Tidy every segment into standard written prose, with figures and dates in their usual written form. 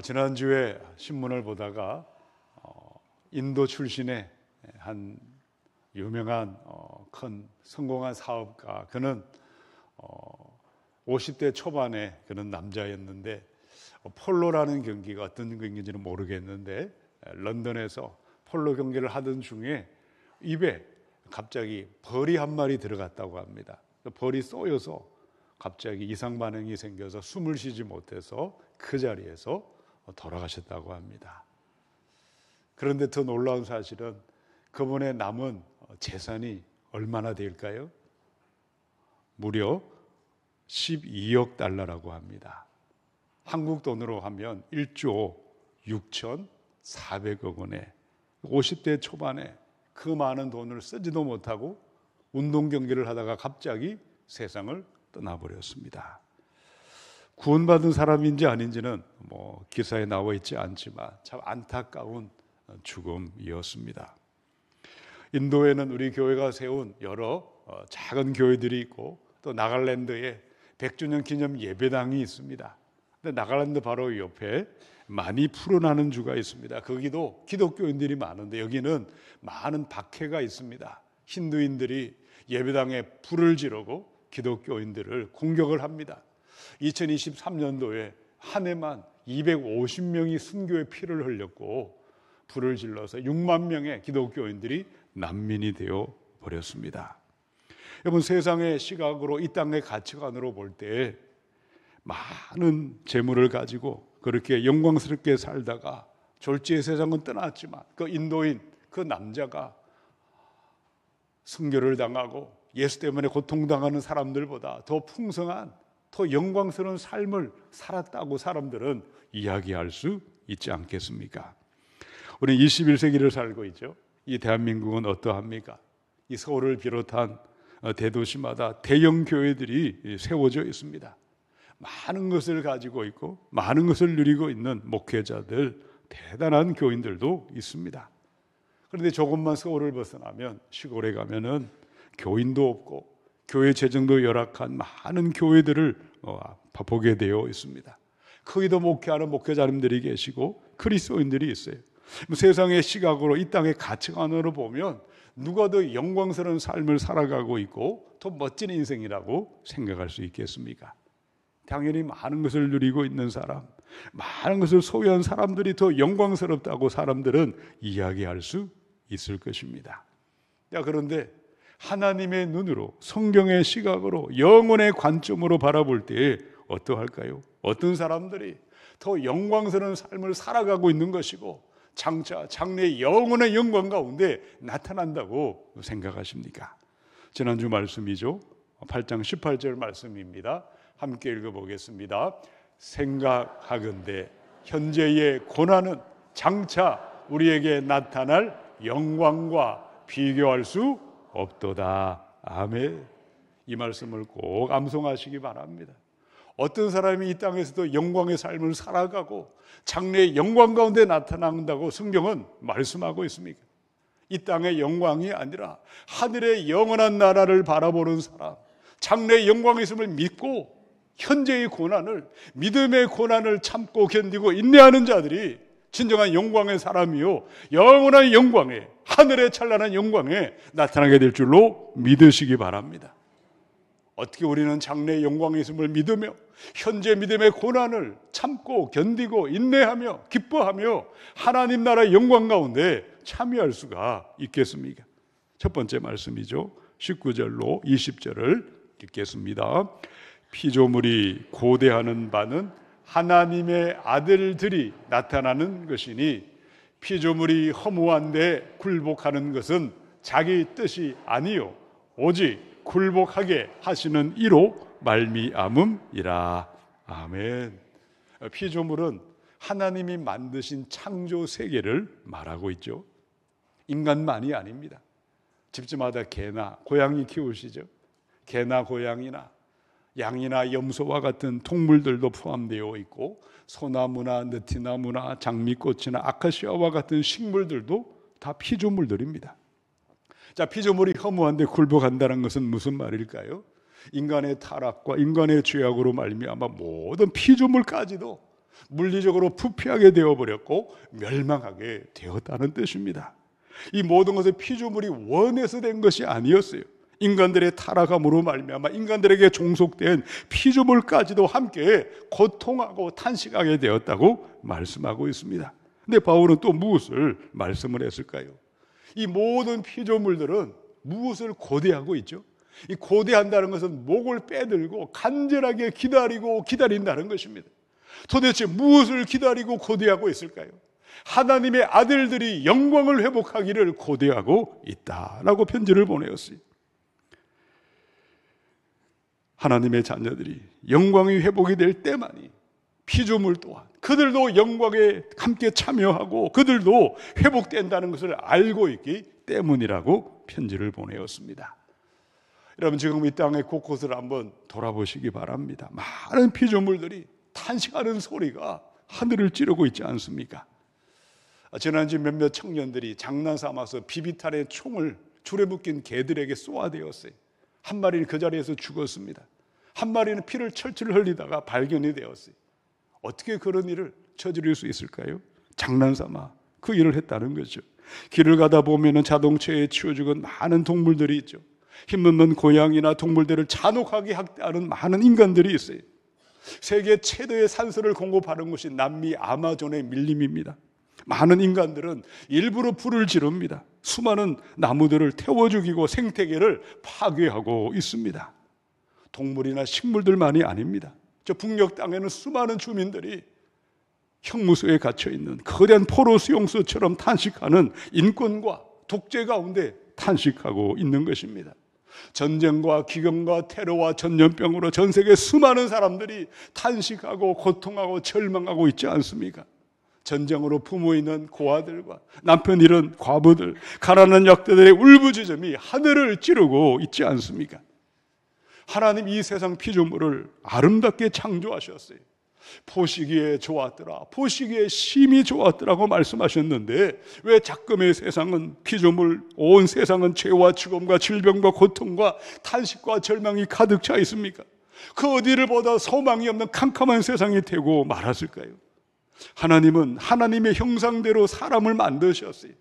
지난주에 신문을 보다가 인도 출신의 한 유명한 큰 성공한 사업가, 그는 50대 초반에 그는 남자였는데 폴로라는 경기가 어떤 경기인지는 모르겠는데 런던에서 폴로 경기를 하던 중에 입에 갑자기 벌이 한 마리 들어갔다고 합니다. 벌이 쏘여서 갑자기 이상 반응이 생겨서 숨을 쉬지 못해서 그 자리에서 돌아가셨다고 합니다. 그런데 더 놀라운 사실은 그분의 남은 재산이 얼마나 될까요? 무려 12억 달러라고 합니다. 한국 돈으로 하면 1조 6,400억 원에 50대 초반에 그 많은 돈을 쓰지도 못하고 운동 경기를 하다가 갑자기 세상을 떠나버렸습니다. 구원받은 사람인지 아닌지는 기사에 나와 있지 않지만 참 안타까운 죽음이었습니다. 인도에는 우리 교회가 세운 여러 작은 교회들이 있고 또 나갈랜드에 100주년 기념 예배당이 있습니다. 근데 나갈랜드 바로 옆에 많이 푸른하는 주가 있습니다. 거기도 기독교인들이 많은데 여기는 많은 박해가 있습니다. 힌두인들이 예배당에 불을 지르고 기독교인들을 공격을 합니다. 2023년도에 한 해만 250명이 순교의 피를 흘렸고 불을 질러서 6만 명의 기독교인들이 난민이 되어 버렸습니다. 여러분, 세상의 시각으로 이 땅의 가치관으로 볼 때 많은 재물을 가지고 그렇게 영광스럽게 살다가 졸지의 세상은 떠났지만 그 인도인 그 남자가 순교를 당하고 예수 때문에 고통당하는 사람들보다 더 풍성한 더 영광스러운 삶을 살았다고 사람들은 이야기할 수 있지 않겠습니까? 우리는 21세기를 살고 있죠. 이 대한민국은 어떠합니까? 이 서울을 비롯한 대도시마다 대형 교회들이 세워져 있습니다. 많은 것을 가지고 있고 많은 것을 누리고 있는 목회자들, 대단한 교인들도 있습니다. 그런데 조금만 서울을 벗어나면 시골에 가면은 교인도 없고 교회 재정도 열악한 많은 교회들을 보게 되어 있습니다. 거기도 목회하는 목회자님들이 계시고 그리스도인들이 있어요. 세상의 시각으로 이 땅의 가치관으로 보면 누가 더 영광스러운 삶을 살아가고 있고 더 멋진 인생이라고 생각할 수 있겠습니까? 당연히 많은 것을 누리고 있는 사람, 많은 것을 소유한 사람들이 더 영광스럽다고 사람들은 이야기할 수 있을 것입니다. 그런데 하나님의 눈으로, 성경의 시각으로, 영혼의 관점으로 바라볼 때 어떠할까요? 어떤 사람들이 더 영광스러운 삶을 살아가고 있는 것이고 장차 장래의 영혼의 영광 가운데 나타난다고 생각하십니까? 지난주 말씀이죠. 8장 18절 말씀입니다. 함께 읽어보겠습니다. 생각하건대 현재의 고난은 장차 우리에게 나타날 영광과 비교할 수 없도다. 아멘. 이 말씀을 꼭 암송하시기 바랍니다. 어떤 사람이 이 땅에서도 영광의 삶을 살아가고 장래의 영광 가운데 나타난다고 성경은 말씀하고 있습니까? 이 땅의 영광이 아니라 하늘의 영원한 나라를 바라보는 사람, 장래의 영광이 있음을 믿고 현재의 고난을, 믿음의 고난을 참고 견디고 인내하는 자들이 진정한 영광의 사람이요 영원한 영광에, 하늘의 찬란한 영광에 나타나게 될 줄로 믿으시기 바랍니다. 어떻게 우리는 장래의 영광의 있음을 믿으며 현재 믿음의 고난을 참고 견디고 인내하며 기뻐하며 하나님 나라의 영광 가운데 참여할 수가 있겠습니까? 첫 번째 말씀이죠. 19절로 20절을 읽겠습니다. 피조물이 고대하는 바는 하나님의 아들들이 나타나는 것이니 피조물이 허무한데 굴복하는 것은 자기 뜻이 아니요 오직 굴복하게 하시는 이로 말미암음이라. 아멘. 피조물은 하나님이 만드신 창조 세계를 말하고 있죠. 인간만이 아닙니다. 집집마다 개나 고양이 키우시죠. 개나 고양이나 양이나 염소와 같은 동물들도 포함되어 있고 소나무나 느티나무나 장미꽃이나 아카시아와 같은 식물들도 다 피조물들입니다. 자, 피조물이 허무한데 굴복한다는 것은 무슨 말일까요? 인간의 타락과 인간의 죄악으로 말미암아 모든 피조물까지도 물리적으로 부패하게 되어버렸고 멸망하게 되었다는 뜻입니다. 이 모든 것은 피조물이 원해서 된 것이 아니었어요. 인간들의 타락함으로 말미암아 인간들에게 종속된 피조물까지도 함께 고통하고 탄식하게 되었다고 말씀하고 있습니다. 근데 바울은 또 무엇을 말씀을 했을까요? 이 모든 피조물들은 무엇을 고대하고 있죠? 이 고대한다는 것은 목을 빼들고 간절하게 기다리고 기다린다는 것입니다. 도대체 무엇을 기다리고 고대하고 있을까요? 하나님의 아들들이 영광을 회복하기를 고대하고 있다라고 편지를 보내었어요. 하나님의 자녀들이 영광이 회복이 될 때만이 피조물 또한 그들도 영광에 함께 참여하고 그들도 회복된다는 것을 알고 있기 때문이라고 편지를 보내었습니다. 여러분, 지금 이 땅의 곳곳을 한번 돌아보시기 바랍니다. 많은 피조물들이 탄식하는 소리가 하늘을 찌르고 있지 않습니까? 지난주 몇몇 청년들이 장난 삼아서 비비탄의 총을 줄에 묶인 개들에게 쏘아대었어요. 한 마리는 그 자리에서 죽었습니다. 한 마리는 피를 철철 흘리다가 발견이 되었어요. 어떻게 그런 일을 저지를 수 있을까요? 장난삼아 그 일을 했다는 거죠. 길을 가다 보면 자동차에 치여 죽은 많은 동물들이 있죠. 힘없는 고양이나 동물들을 잔혹하게 학대하는 많은 인간들이 있어요. 세계 최대의 산소를 공급하는 곳이 남미 아마존의 밀림입니다. 많은 인간들은 일부러 불을 지릅니다. 수많은 나무들을 태워 죽이고 생태계를 파괴하고 있습니다. 동물이나 식물들만이 아닙니다. 저 북녘 땅에는 수많은 주민들이 형무소에 갇혀 있는 거대한 포로 수용소처럼 탄식하는 인권과 독재 가운데 탄식하고 있는 것입니다. 전쟁과 기근과 테러와 전염병으로 전 세계 수많은 사람들이 탄식하고 고통하고 절망하고 있지 않습니까? 전쟁으로 부모 있는 고아들과 남편 잃은 과부들, 가난한 약자들의 울부짖음이 하늘을 찌르고 있지 않습니까? 하나님 이 세상 피조물을 아름답게 창조하셨어요. 보시기에 좋았더라, 보시기에 심히 좋았더라고 말씀하셨는데 왜 작금의 세상은 피조물, 온 세상은 죄와 죽음과 질병과 고통과 탄식과 절망이 가득 차 있습니까? 그 어디를 보다 소망이 없는 캄캄한 세상이 되고 말았을까요? 하나님은 하나님의 형상대로 사람을 만드셨어요.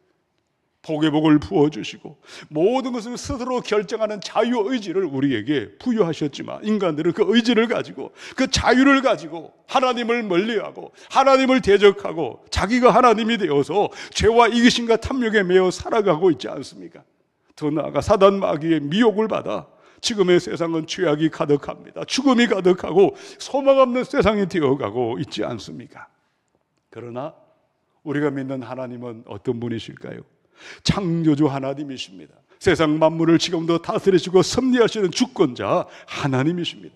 복의 복을 부어주시고 모든 것을 스스로 결정하는 자유의지를 우리에게 부여하셨지만 인간들은 그 의지를 가지고 그 자유를 가지고 하나님을 멀리하고 하나님을 대적하고 자기가 하나님이 되어서 죄와 이기심과 탐욕에 매여 살아가고 있지 않습니까? 더 나아가 사단 마귀의 미혹을 받아 지금의 세상은 죄악이 가득합니다. 죽음이 가득하고 소망 없는 세상이 되어가고 있지 않습니까? 그러나 우리가 믿는 하나님은 어떤 분이실까요? 창조주 하나님이십니다. 세상 만물을 지금도 다스리시고 섭리하시는 주권자 하나님이십니다.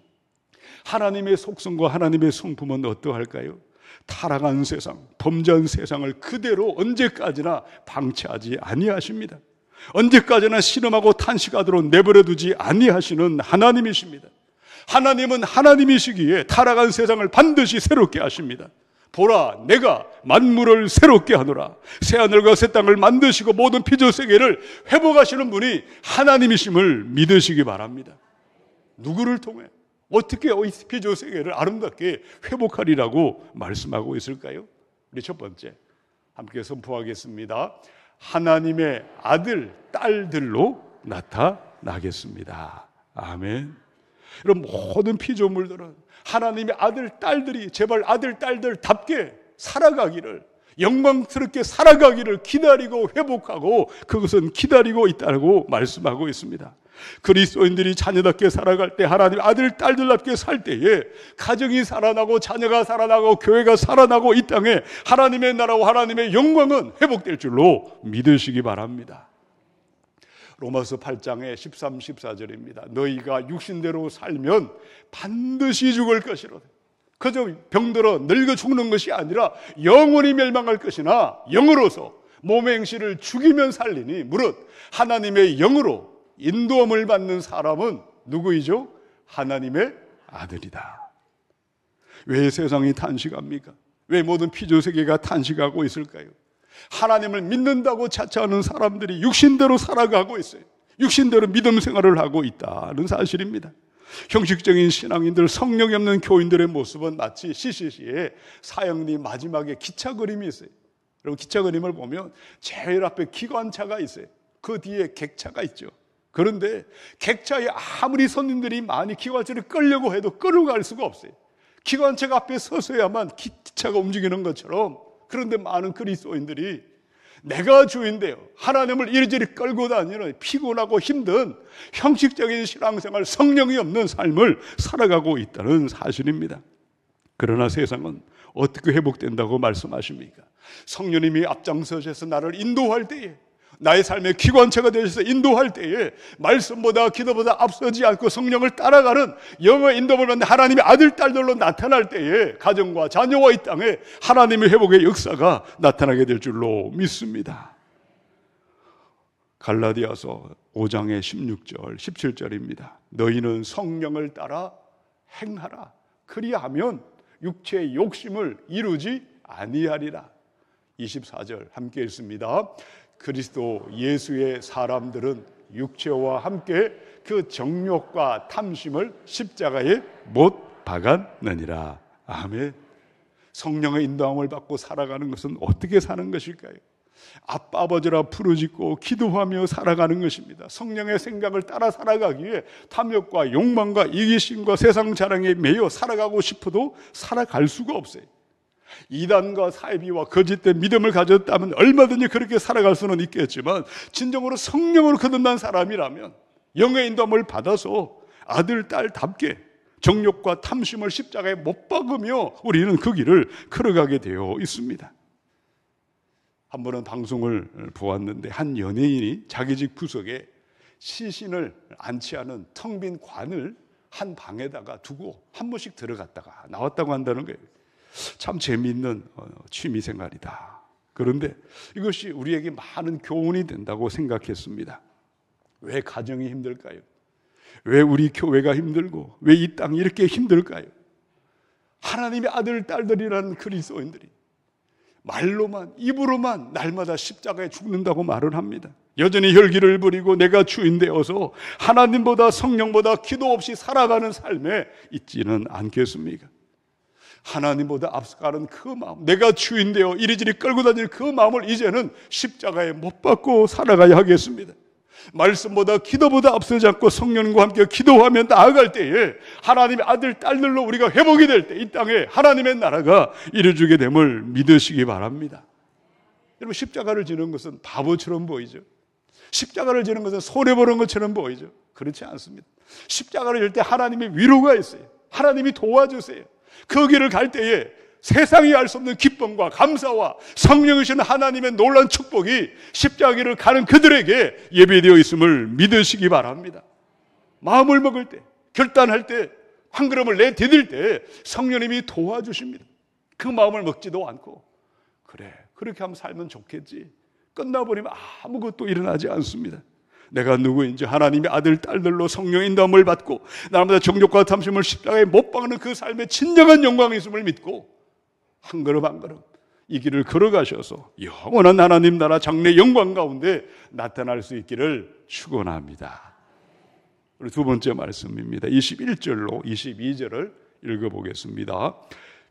하나님의 속성과 하나님의 성품은 어떠할까요? 타락한 세상, 범죄한 세상을 그대로 언제까지나 방치하지 아니하십니다. 언제까지나 신음하고 탄식하도록 내버려 두지 아니하시는 하나님이십니다. 하나님은 하나님이시기에 타락한 세상을 반드시 새롭게 하십니다. 보라, 내가 만물을 새롭게 하노라. 새하늘과 새 땅을 만드시고 모든 피조 세계를 회복하시는 분이 하나님이심을 믿으시기 바랍니다. 누구를 통해 어떻게 피조 세계를 아름답게 회복하리라고 말씀하고 있을까요? 우리 첫 번째 함께 선포하겠습니다. 하나님의 아들, 딸들로 나타나겠습니다. 아멘. 이런 모든 피조물들은 하나님의 아들, 딸들이 제발 아들, 딸들답게 살아가기를, 영광스럽게 살아가기를 기다리고 회복하고 그것은 기다리고 있다고 말씀하고 있습니다. 그리스도인들이 자녀답게 살아갈 때, 하나님 아들, 딸들답게 살 때에 가정이 살아나고 자녀가 살아나고 교회가 살아나고 이 땅에 하나님의 나라와 하나님의 영광은 회복될 줄로 믿으시기 바랍니다. 로마서 8장의 13, 14절입니다. 너희가 육신대로 살면 반드시 죽을 것이로다. 그저 병들어 늙어 죽는 것이 아니라 영원히 멸망할 것이나 영으로서 몸의 행실을 죽이면 살리니 무릇 하나님의 영으로 인도함을 받는 사람은 누구이죠? 하나님의 아들이다. 왜 세상이 탄식합니까? 왜 모든 피조세계가 탄식하고 있을까요? 하나님을 믿는다고 자처하는 사람들이 육신대로 살아가고 있어요. 육신대로 믿음 생활을 하고 있다는 사실입니다. 형식적인 신앙인들, 성령이 없는 교인들의 모습은 마치 CCC에 사형리 마지막에 기차 그림이 있어요. 여러분, 기차 그림을 보면 제일 앞에 기관차가 있어요. 그 뒤에 객차가 있죠. 그런데 객차에 아무리 손님들이 많이 기관차를 끌려고 해도 끌고 갈 수가 없어요. 기관차가 앞에 서서야만 기차가 움직이는 것처럼, 그런데 많은 그리스도인들이 내가 주인데요, 하나님을 이리저리 끌고 다니는 피곤하고 힘든 형식적인 신앙생활, 성령이 없는 삶을 살아가고 있다는 사실입니다. 그러나 세상은 어떻게 회복된다고 말씀하십니까? 성령님이 앞장서셔서 나를 인도할 때에, 나의 삶의 기관차가 되셔서 인도할 때에 말씀보다 기도보다 앞서지 않고 성령을 따라가는 영의 인도를 받는 하나님의 아들, 딸들로 나타날 때에 가정과 자녀와 이 땅에 하나님의 회복의 역사가 나타나게 될 줄로 믿습니다. 갈라디아서 5장의 16절 17절입니다. 너희는 성령을 따라 행하라. 그리하면 육체의 욕심을 이루지 아니하리라. 24절 함께 읽습니다. 그리스도 예수의 사람들은 육체와 함께 그 정욕과 탐심을 십자가에 못 박았느니라. 아멘. 성령의 인도함을 받고 살아가는 것은 어떻게 사는 것일까요? 아빠 아버지라 부르짖고 기도하며 살아가는 것입니다. 성령의 생각을 따라 살아가기에 탐욕과 욕망과 이기심과 세상 자랑에 매여 살아가고 싶어도 살아갈 수가 없어요. 이단과 사이비와 거짓된 믿음을 가졌다면 얼마든지 그렇게 살아갈 수는 있겠지만, 진정으로 성령으로 거듭난 사람이라면 영의 인도함을 받아서 아들, 딸답게 정욕과 탐심을 십자가에 못 박으며 우리는 그 길을 걸어가게 되어 있습니다. 한 번은 방송을 보았는데, 한 연예인이 자기 집 구석에 시신을 안치하는 텅 빈 관을 한 방에다가 두고 한 번씩 들어갔다가 나왔다고 한다는 거예요. 참 재미있는 취미 생활이다. 그런데 이것이 우리에게 많은 교훈이 된다고 생각했습니다. 왜 가정이 힘들까요? 왜 우리 교회가 힘들고 왜 이 땅이 이렇게 힘들까요? 하나님의 아들, 딸들이라는 그리스도인들이 말로만, 입으로만 날마다 십자가에 죽는다고 말을 합니다. 여전히 혈기를 부리고 내가 주인 되어서 하나님보다 성령보다 기도 없이 살아가는 삶에 있지는 않겠습니까? 하나님보다 앞서가는 그 마음, 내가 주인 되어 이리저리 끌고 다니는 그 마음을 이제는 십자가에 못 박고 살아가야 하겠습니다. 말씀보다 기도보다 앞서지 않고 성령과 함께 기도하며 나아갈 때에 하나님의 아들, 딸들로 우리가 회복이 될 때 이 땅에 하나님의 나라가 이루어지게 됨을 믿으시기 바랍니다. 여러분, 십자가를 지는 것은 바보처럼 보이죠. 십자가를 지는 것은 손해보는 것처럼 보이죠. 그렇지 않습니다. 십자가를 질 때 하나님의 위로가 있어요. 하나님이 도와주세요. 그 길을 갈 때에 세상이 알 수 없는 기쁨과 감사와 성령이신 하나님의 놀라운 축복이 십자가를 가는 그들에게 예비되어 있음을 믿으시기 바랍니다. 마음을 먹을 때, 결단할 때, 한 걸음을 내디딜 때 성령님이 도와주십니다. 그 마음을 먹지도 않고, 그래, 그렇게 하면 살면 좋겠지, 끝나버리면 아무것도 일어나지 않습니다. 내가 누구인지 하나님의 아들, 딸들로 성령의 인도함을 받고 날마다 정욕과 탐심을 십자가에 못 박는 그 삶의 진정한 영광이 있음을 믿고 한 걸음 한 걸음 이 길을 걸어가셔서 영원한 하나님 나라 장래 영광 가운데 나타날 수 있기를 축원합니다. 우리 두 번째 말씀입니다. 21절로 22절을 읽어보겠습니다.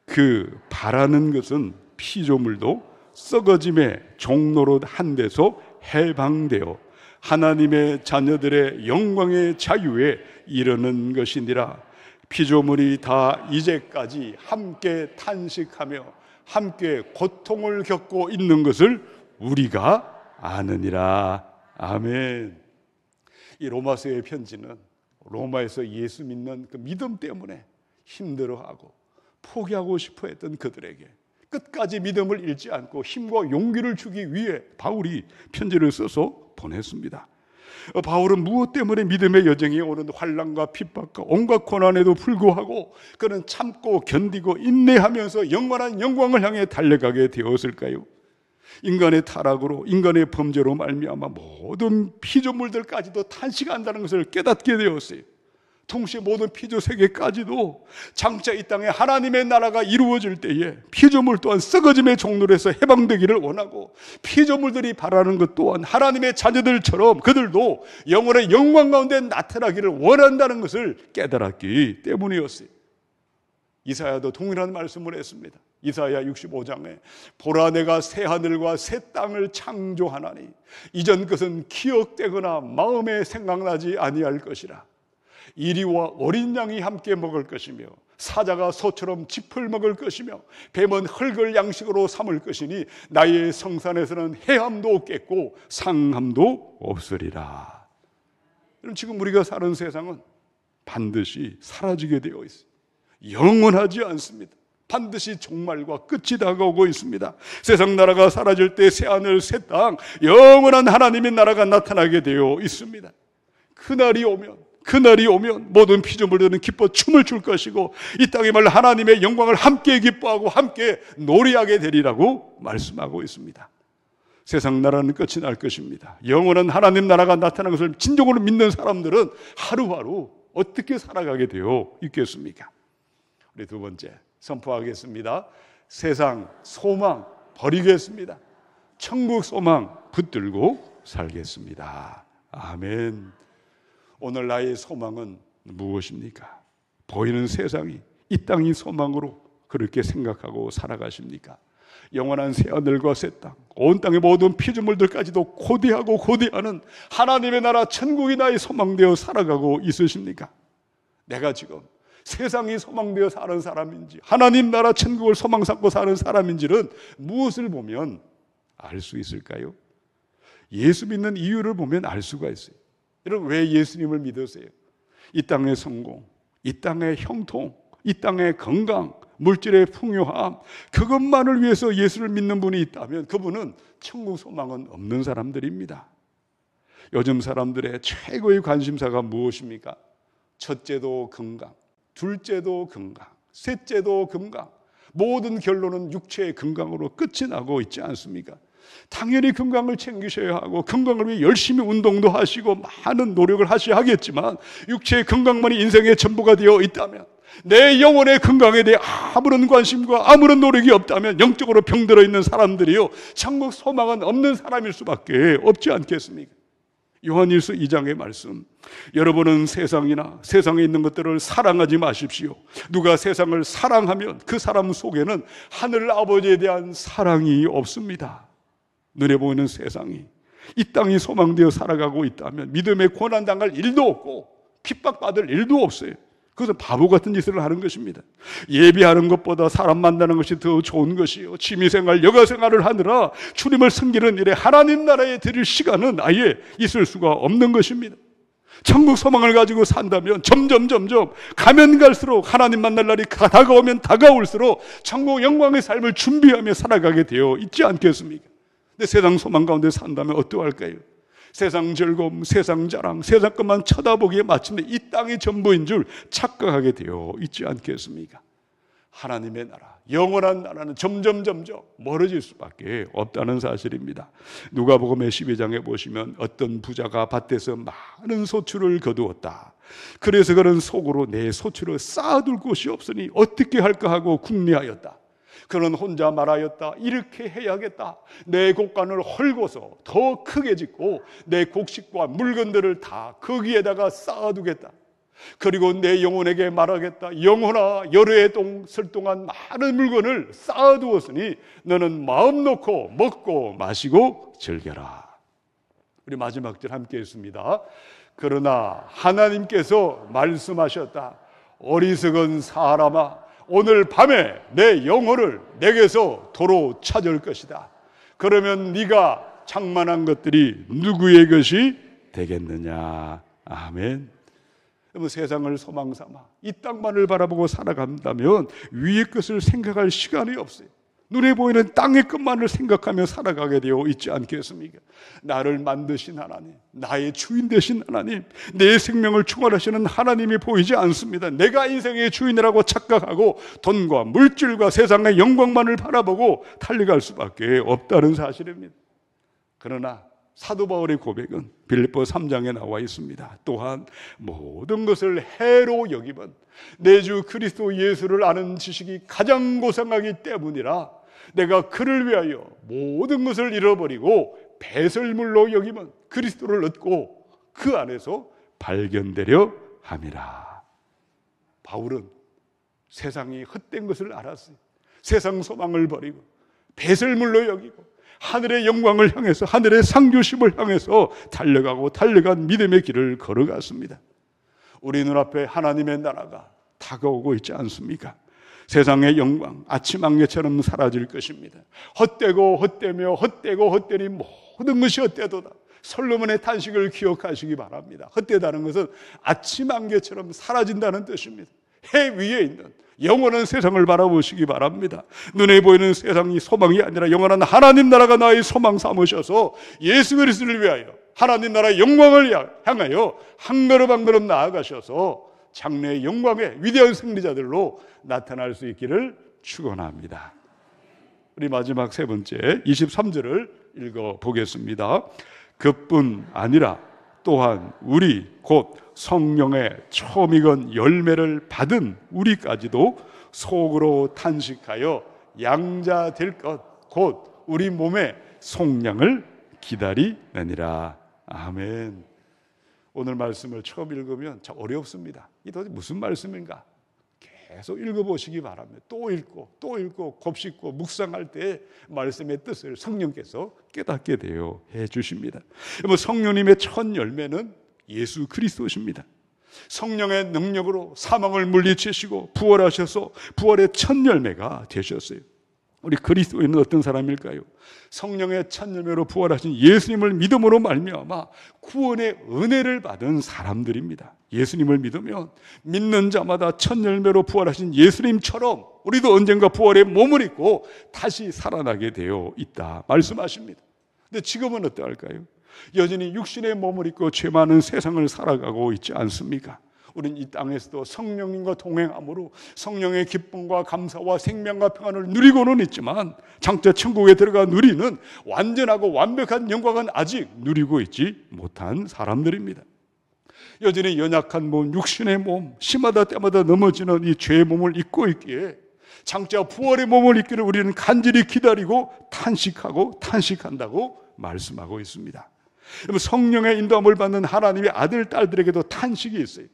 그 바라는 것은 피조물도 썩어짐의 종로로 한 데서 해방되어 하나님의 자녀들의 영광의 자유에 이르는 것이니라. 피조물이 다 이제까지 함께 탄식하며 함께 고통을 겪고 있는 것을 우리가 아느니라. 아멘. 이 로마서의 편지는 로마에서 예수 믿는 그 믿음 때문에 힘들어하고 포기하고 싶어 했던 그들에게 끝까지 믿음을 잃지 않고 힘과 용기를 주기 위해 바울이 편지를 써서 보냈습니다. 바울은 무엇 때문에 믿음의 여정이 오는 환난과 핍박과 온갖 고난에도 불구하고 그는 참고 견디고 인내하면서 영원한 영광을 향해 달려가게 되었을까요? 인간의 타락으로, 인간의 범죄로 말미암아 모든 피조물들까지도 탄식한다는 것을 깨닫게 되었어요. 동시에 모든 피조 세계까지도 장차 이 땅에 하나님의 나라가 이루어질 때에 피조물 또한 썩어짐의 종로에서 해방되기를 원하고, 피조물들이 바라는 것 또한 하나님의 자녀들처럼 그들도 영혼의 영광 가운데 나타나기를 원한다는 것을 깨달았기 때문이었어요. 이사야도 동일한 말씀을 했습니다. 이사야 65장에 보라, 내가 새 하늘과 새 땅을 창조하나니 이전 것은 기억되거나 마음에 생각나지 아니할 것이라. 이리와 어린 양이 함께 먹을 것이며 사자가 소처럼 짚을 먹을 것이며 뱀은 흙을 양식으로 삼을 것이니 나의 성산에서는 해함도 없겠고 상함도 없으리라. 그럼 지금 우리가 사는 세상은 반드시 사라지게 되어 있습니다. 영원하지 않습니다. 반드시 종말과 끝이 다가오고 있습니다. 세상 나라가 사라질 때 새하늘 새 땅, 영원한 하나님의 나라가 나타나게 되어 있습니다. 그날이 오면 모든 피조물들은 기뻐 춤을 출 것이고 이 땅에 말로 하나님의 영광을 함께 기뻐하고 함께 노래하게 되리라고 말씀하고 있습니다. 세상 나라는 끝이 날 것입니다. 영원한 하나님 나라가 나타나는 것을 진정으로 믿는 사람들은 하루하루 어떻게 살아가게 되어 있겠습니까? 우리 두 번째 선포하겠습니다. 세상 소망 버리겠습니다. 천국 소망 붙들고 살겠습니다. 아멘. 오늘 나의 소망은 무엇입니까? 보이는 세상이, 이 땅이 소망으로 그렇게 생각하고 살아가십니까? 영원한 새하늘과 새 땅, 온 땅의 모든 피조물들까지도 고대하는 하나님의 나라 천국이 나의 소망되어 살아가고 있으십니까? 내가 지금 세상이 소망되어 사는 사람인지 하나님 나라 천국을 소망 삼고 사는 사람인지는 무엇을 보면 알 수 있을까요? 예수 믿는 이유를 보면 알 수가 있어요. 여러분, 왜 예수님을 믿으세요? 이 땅의 성공, 이 땅의 형통, 이 땅의 건강, 물질의 풍요함, 그것만을 위해서 예수를 믿는 분이 있다면 그분은 천국 소망은 없는 사람들입니다. 요즘 사람들의 최고의 관심사가 무엇입니까? 첫째도 건강, 둘째도 건강, 셋째도 건강, 모든 결론은 육체의 건강으로 끝이 나고 있지 않습니까? 당연히 건강을 챙기셔야 하고 건강을 위해 열심히 운동도 하시고 많은 노력을 하셔야 하겠지만, 육체의 건강만이 인생의 전부가 되어 있다면, 내 영혼의 건강에 대해 아무런 관심과 아무런 노력이 없다면 영적으로 병들어 있는 사람들이요, 천국 소망은 없는 사람일 수밖에 없지 않겠습니까? 요한일서 2장의 말씀, 여러분은 세상이나 세상에 있는 것들을 사랑하지 마십시오. 누가 세상을 사랑하면 그 사람 속에는 하늘 아버지에 대한 사랑이 없습니다. 눈에 보이는 세상이, 이 땅이 소망되어 살아가고 있다면 믿음의 고난당할 일도 없고 핍박받을 일도 없어요. 그것은 바보 같은 짓을 하는 것입니다. 예배하는 것보다 사람 만나는 것이 더 좋은 것이요, 취미생활, 여가생활을 하느라 주님을 섬기는 일에 하나님 나라에 드릴 시간은 아예 있을 수가 없는 것입니다. 천국 소망을 가지고 산다면 점점 가면 갈수록, 하나님 만날 날이 다가오면 다가올수록 천국 영광의 삶을 준비하며 살아가게 되어 있지 않겠습니까? 근데 세상 소망 가운데 산다면 어떠할까요? 세상 즐거움, 세상 자랑, 세상 것만 쳐다보기에 마침내 이 땅이 전부인 줄 착각하게 되어 있지 않겠습니까? 하나님의 나라, 영원한 나라는 점점 멀어질 수밖에 없다는 사실입니다. 누가복음의 12장에 보시면 어떤 부자가 밭에서 많은 소출을 거두었다. 그래서 그는 속으로 내 소출을 쌓아둘 곳이 없으니 어떻게 할까 하고 궁리하였다. 그는 혼자 말하였다. 이렇게 해야겠다. 내 곡간을 헐고서 더 크게 짓고 내 곡식과 물건들을 다 거기에다가 쌓아두겠다. 그리고 내 영혼에게 말하겠다. 영혼아, 여러 해 쓸 동안 많은 물건을 쌓아두었으니 너는 마음 놓고 먹고 마시고 즐겨라. 우리 마지막 절 함께 했습니다. 그러나 하나님께서 말씀하셨다. 어리석은 사람아, 오늘 밤에 내 영혼을 내게서 도로 찾을 것이다. 그러면 네가 장만한 것들이 누구의 것이 되겠느냐. 아멘. 여러분, 세상을 소망 삼아 이 땅만을 바라보고 살아간다면 위의 것을 생각할 시간이 없어요. 눈에 보이는 땅의 것만을 생각하며 살아가게 되어 있지 않겠습니까? 나를 만드신 하나님, 나의 주인 되신 하나님, 내 생명을 충만하시는 하나님이 보이지 않습니다. 내가 인생의 주인이라고 착각하고 돈과 물질과 세상의 영광만을 바라보고 달려갈 수밖에 없다는 사실입니다. 그러나 사도 바울의 고백은 빌립보 3장에 나와 있습니다. 또한 모든 것을 해로 여기면 내 주 그리스도 예수를 아는 지식이 가장 고상하기 때문이라 내가 그를 위하여 모든 것을 잃어버리고 배설물로 여기면 그리스도를 얻고 그 안에서 발견되려 함이라. 바울은 세상이 헛된 것을 알았어요. 세상 소망을 버리고 배설물로 여기고 하늘의 영광을 향해서, 하늘의 상주심을 향해서 달려간 믿음의 길을 걸어갔습니다. 우리 눈앞에 하나님의 나라가 다가오고 있지 않습니까? 세상의 영광 아침 안개처럼 사라질 것입니다. 헛되고 헛되며 헛되고 헛되니 모든 것이 헛되도다. 솔로몬의 탄식을 기억하시기 바랍니다. 헛되다는 것은 아침 안개처럼 사라진다는 뜻입니다. 해 위에 있는 영원한 세상을 바라보시기 바랍니다. 눈에 보이는 세상이 소망이 아니라 영원한 하나님 나라가 나의 소망 삼으셔서 예수 그리스도를 위하여 하나님 나라의 영광을 향하여 한 걸음 한 걸음 나아가셔서 장래의 영광의 위대한 승리자들로 나타날 수 있기를 축원합니다. 우리 마지막 세 번째 23절을 읽어보겠습니다. 그뿐 아니라 또한 우리 곧 성령의 처음 익은 열매를 받은 우리까지도 속으로 탄식하여 양자 될 것 곧 우리 몸의 속량을 기다리느니라. 아멘. 오늘 말씀을 처음 읽으면 참 어렵습니다. 이게 도대체 무슨 말씀인가? 계속 읽어보시기 바랍니다. 또 읽고 곱씹고 묵상할 때 말씀의 뜻을 성령께서 깨닫게 되어 해주십니다. 성령님의 첫 열매는 예수 그리스도십니다. 성령의 능력으로 사망을 물리치시고 부활하셔서 부활의 첫 열매가 되셨어요. 우리 그리스도인은 어떤 사람일까요? 성령의 첫 열매로 부활하신 예수님을 믿음으로 말미암아 구원의 은혜를 받은 사람들입니다. 예수님을 믿으면 믿는 자마다 첫 열매로 부활하신 예수님처럼 우리도 언젠가 부활의 몸을 입고 다시 살아나게 되어 있다 말씀하십니다. 근데 지금은 어떠할까요? 여전히 육신의 몸을 입고 죄 많은 세상을 살아가고 있지 않습니까? 우리는 이 땅에서도 성령님과 동행함으로 성령의 기쁨과 감사와 생명과 평안을 누리고는 있지만 장차 천국에 들어가 누리는 완전하고 완벽한 영광은 아직 누리고 있지 못한 사람들입니다. 여전히 연약한 몸, 육신의 몸, 심하다 때마다 넘어지는 이 죄의 몸을 입고 있기에 장차 부활의 몸을 입기를 우리는 간절히 기다리고 탄식한다고 말씀하고 있습니다. 성령의 인도함을 받는 하나님의 아들, 딸들에게도 탄식이 있어요.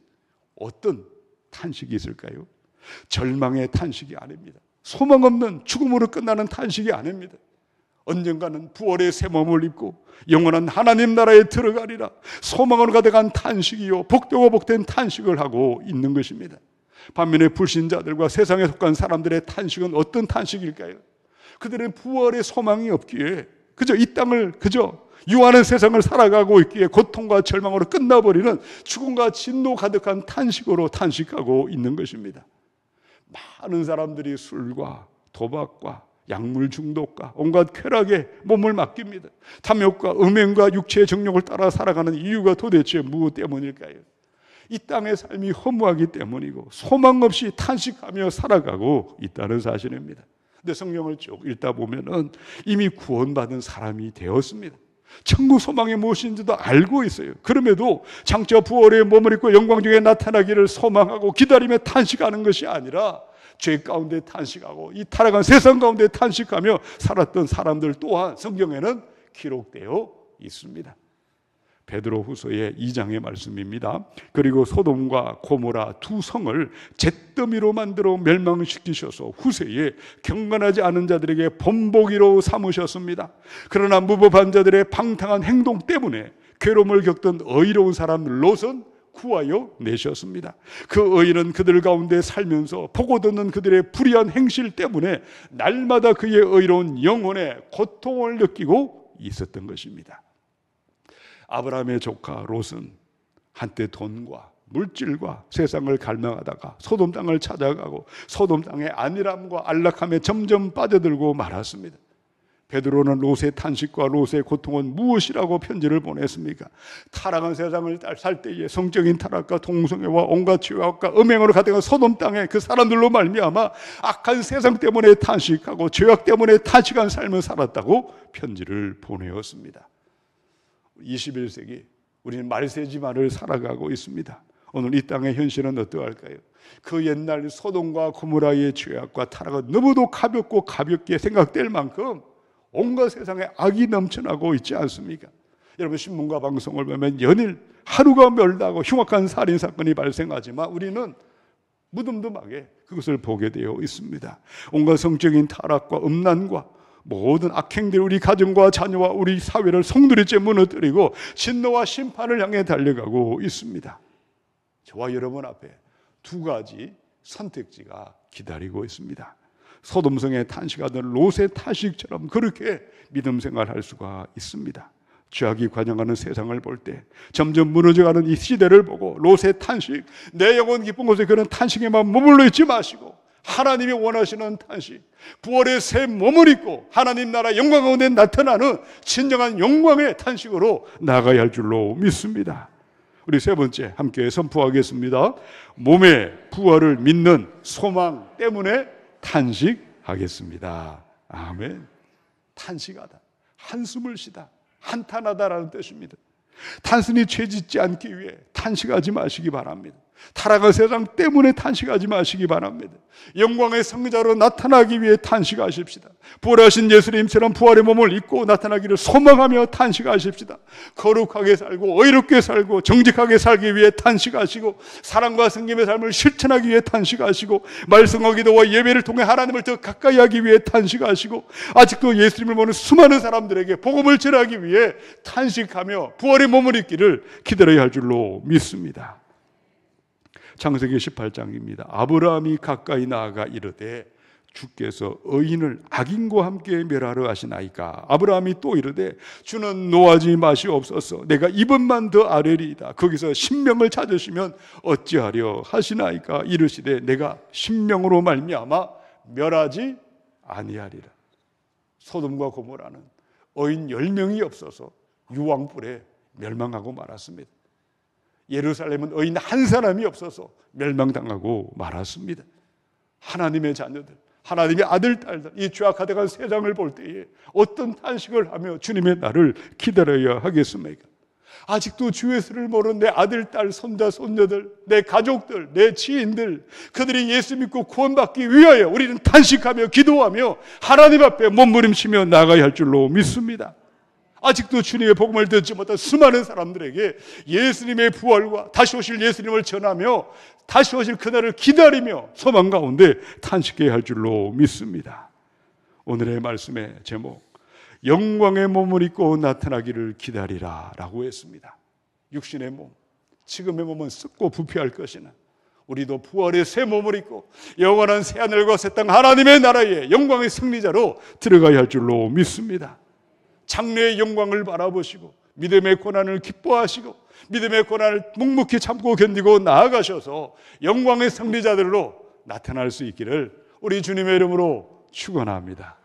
어떤 탄식이 있을까요? 절망의 탄식이 아닙니다. 소망 없는 죽음으로 끝나는 탄식이 아닙니다. 언젠가는 부활의 새 몸을 입고 영원한 하나님 나라에 들어가리라 소망으로 가득한 탄식이요 복되고 복된 탄식을 하고 있는 것입니다. 반면에 불신자들과 세상에 속한 사람들의 탄식은 어떤 탄식일까요? 그들은 부활의 소망이 없기에 그저 이 땅을 그저 유한한 세상을 살아가고 있기에 고통과 절망으로 끝나버리는 죽음과 진노 가득한 탄식으로 탄식하고 있는 것입니다. 많은 사람들이 술과 도박과 약물 중독과 온갖 쾌락에 몸을 맡깁니다. 탐욕과 음행과 육체의 정욕을 따라 살아가는 이유가 도대체 무엇 때문일까요? 이 땅의 삶이 허무하기 때문이고 소망 없이 탄식하며 살아가고 있다는 사실입니다. 근데 성경을 쭉 읽다 보면은 이미 구원받은 사람이 되었습니다. 천국 소망이 무엇인지도 알고 있어요. 그럼에도 장차 부활의 몸을 입고 영광 중에 나타나기를 소망하고 기다리며 탄식하는 것이 아니라 죄 가운데 탄식하고 이 타락한 세상 가운데 탄식하며 살았던 사람들 또한 성경에는 기록되어 있습니다. 베드로후서의 2장의 말씀입니다. 그리고 소돔과 고모라 두 성을 잿더미로 만들어 멸망시키셔서 후세에 경건하지 않은 자들에게 본보기로 삼으셨습니다. 그러나 무법한 자들의 방탕한 행동 때문에 괴로움을 겪던 의로운 사람 롯은 구하여 내셨습니다. 그 의인은 그들 가운데 살면서 보고 듣는 그들의 불의한 행실 때문에 날마다 그의 의로운 영혼에 고통을 느끼고 있었던 것입니다. 아브라함의 조카 롯은 한때 돈과 물질과 세상을 갈망하다가 소돔 땅을 찾아가고 소돔 땅의 안일함과 안락함에 점점 빠져들고 말았습니다. 베드로는 롯의 탄식과 롯의 고통은 무엇이라고 편지를 보냈습니까? 타락한 세상을 살 때에 성적인 타락과 동성애와 온갖 죄악과 음행으로 가득한 소돔 땅에 그 사람들로 말미암아 악한 세상 때문에 탄식하고 죄악 때문에 탄식한 삶을 살았다고 편지를 보내었습니다. 21세기 우리는 말세지만을 살아가고 있습니다. 오늘 이 땅의 현실은 어떠할까요? 그 옛날 소돔과 고모라의 죄악과 타락은 너무도 가볍고 가볍게 생각될 만큼 온갖 세상에 악이 넘쳐나고 있지 않습니까? 여러분 신문과 방송을 보면 연일 하루가 멀다고 흉악한 살인사건이 발생하지만 우리는 무덤덤하게 그것을 보게 되어 있습니다. 온갖 성적인 타락과 음란과 모든 악행들 우리 가정과 자녀와 우리 사회를 송두리째 무너뜨리고 진노와 심판을 향해 달려가고 있습니다. 저와 여러분 앞에 두 가지 선택지가 기다리고 있습니다. 소돔성에 탄식하던 롯의 탄식처럼 그렇게 믿음 생활할 수가 있습니다. 죄악이 관영하는 세상을 볼 때 점점 무너져가는 이 시대를 보고 롯의 탄식, 내 영혼 깊은 곳에 그런 탄식에만 머물러 있지 마시고 하나님이 원하시는 탄식, 부활의 새 몸을 입고 하나님 나라 영광 가운데 나타나는 진정한 영광의 탄식으로 나아가야 할 줄로 믿습니다. 우리 세 번째 함께 선포하겠습니다. 몸의 부활을 믿는 소망 때문에 탄식하겠습니다. 아멘. 탄식하다, 한숨을 쉬다, 한탄하다라는 뜻입니다. 단순히 죄짓지 않기 위해 탄식하지 마시기 바랍니다. 타락한 세상 때문에 탄식하지 마시기 바랍니다. 영광의 성자로 나타나기 위해 탄식하십시다. 부활하신 예수님처럼 부활의 몸을 입고 나타나기를 소망하며 탄식하십시다. 거룩하게 살고 의롭게 살고 정직하게 살기 위해 탄식하시고 사랑과 성김의 삶을 실천하기 위해 탄식하시고 말씀과 기도와 예배를 통해 하나님을 더 가까이 하기 위해 탄식하시고 아직도 예수님을 모르는 수많은 사람들에게 복음을 전하기 위해 탄식하며 부활의 몸을 입기를 기다려야 할 줄로 믿습니다. 창세기 18장입니다. 아브라함이 가까이 나아가 이르되 주께서 의인을 악인과 함께 멸하려 하시나이까. 아브라함이 또 이르되 주는 노하지 마시옵소서. 내가 이번만 더 아뢰리이다. 거기서 신명을 찾으시면 어찌하려 하시나이까. 이르시되 내가 신명으로 말미암아 멸하지 아니하리라. 소돔과 고모라는 의인 10명이 없어서 유황불에 멸망하고 말았습니다. 예루살렘은 의인 한 사람이 없어서 멸망당하고 말았습니다. 하나님의 자녀들, 하나님의 아들, 딸들, 이 죄악하다간 세상을 볼 때에 어떤 탄식을 하며 주님의 날을 기다려야 하겠습니까? 아직도 주 예수를 모르는 내 아들, 딸, 손자, 손녀들, 내 가족들, 내 지인들, 그들이 예수 믿고 구원받기 위하여 우리는 탄식하며 기도하며 하나님 앞에 몸부림치며 나가야 할 줄로 믿습니다. 아직도 주님의 복음을 듣지 못한 수많은 사람들에게 예수님의 부활과 다시 오실 예수님을 전하며 다시 오실 그날을 기다리며 소망 가운데 탄식해야 할 줄로 믿습니다. 오늘의 말씀의 제목, 영광의 몸을 입고 나타나기를 기다리라 라고 했습니다. 육신의 몸, 지금의 몸은 썩고 부패할 것이나 우리도 부활의 새 몸을 입고 영원한 새하늘과 새 땅 하나님의 나라의 영광의 승리자로 들어가야 할 줄로 믿습니다. 장래의 영광을 바라보시고 믿음의 고난을 기뻐하시고 믿음의 고난을 묵묵히 참고 견디고 나아가셔서 영광의 승리자들로 나타날 수 있기를 우리 주님의 이름으로 축원합니다.